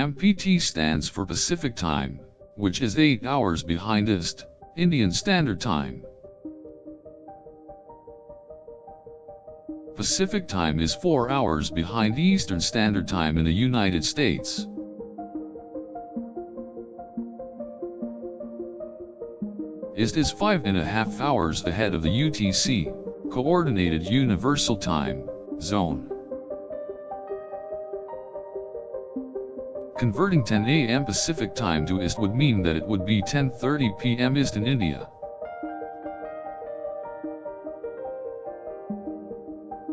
AMPT stands for Pacific Time, which is 8 hours behind IST, Indian Standard Time. Pacific Time is 4 hours behind Eastern Standard Time in the United States. IST is 5.5 hours ahead of the UTC, Coordinated Universal Time, Zone. Converting 10 a.m. Pacific Time to IST would mean that it would be 10:30 p.m. IST in India.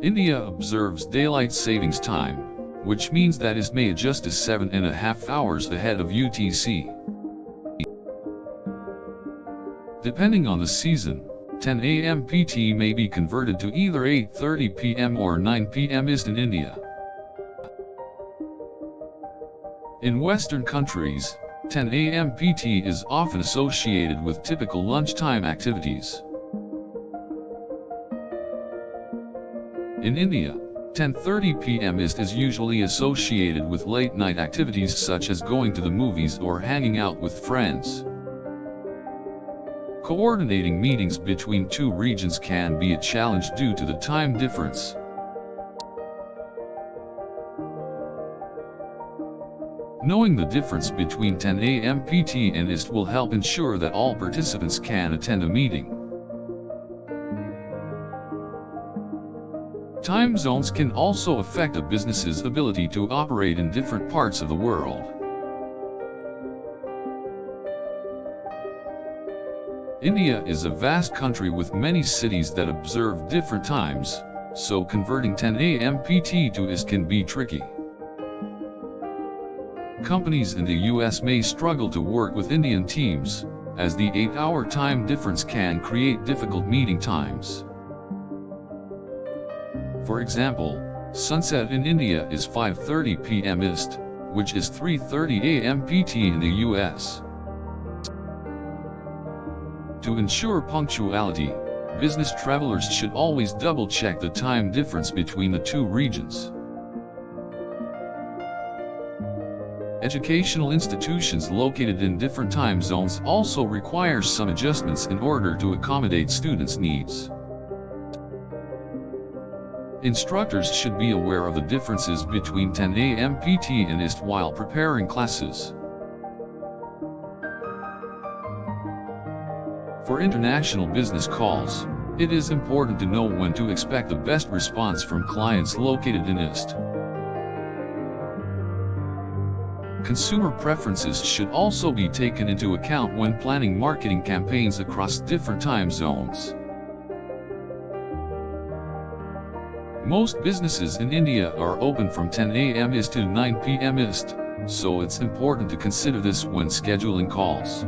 India observes Daylight Savings Time, which means that IST may adjust to 7.5 hours ahead of UTC. Depending on the season, 10 a.m. PT may be converted to either 8:30 p.m. or 9 p.m. IST in India. In Western countries, 10 a.m. PT is often associated with typical lunchtime activities. In India, 10:30 p.m. IST is usually associated with late-night activities such as going to the movies or hanging out with friends. Coordinating meetings between two regions can be a challenge due to the time difference. Knowing the difference between 10 a.m. PT and IST will help ensure that all participants can attend a meeting. Time zones can also affect a business's ability to operate in different parts of the world. India is a vast country with many cities that observe different times, so converting 10 a.m. PT to IST can be tricky. Companies in the US may struggle to work with Indian teams, as the 8-hour time difference can create difficult meeting times. For example, sunset in India is 5:30 p.m. IST, which is 3:30 a.m. PT in the US. To ensure punctuality, business travelers should always double-check the time difference between the two regions. Educational institutions located in different time zones also require some adjustments in order to accommodate students' needs. Instructors should be aware of the differences between 10 a.m. PT and IST while preparing classes. For international business calls, it is important to know when to expect the best response from clients located in IST. Consumer preferences should also be taken into account when planning marketing campaigns across different time zones. Most businesses in India are open from 10 a.m. IST to 9 p.m. IST, so it's important to consider this when scheduling calls.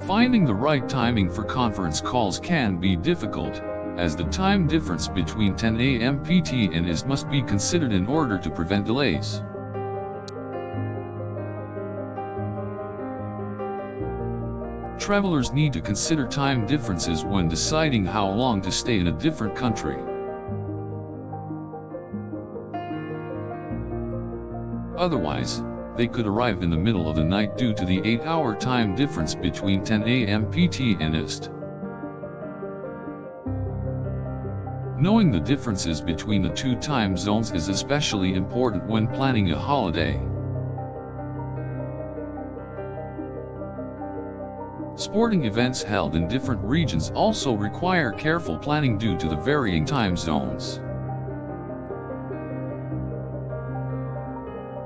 Finding the right timing for conference calls can be difficult, as the time difference between 10 a.m. PT and IST must be considered in order to prevent delays. Travelers need to consider time differences when deciding how long to stay in a different country. Otherwise, they could arrive in the middle of the night due to the 8-hour time difference between 10 a.m. PT and IST. Knowing the differences between the two time zones is especially important when planning a holiday. Sporting events held in different regions also require careful planning due to the varying time zones.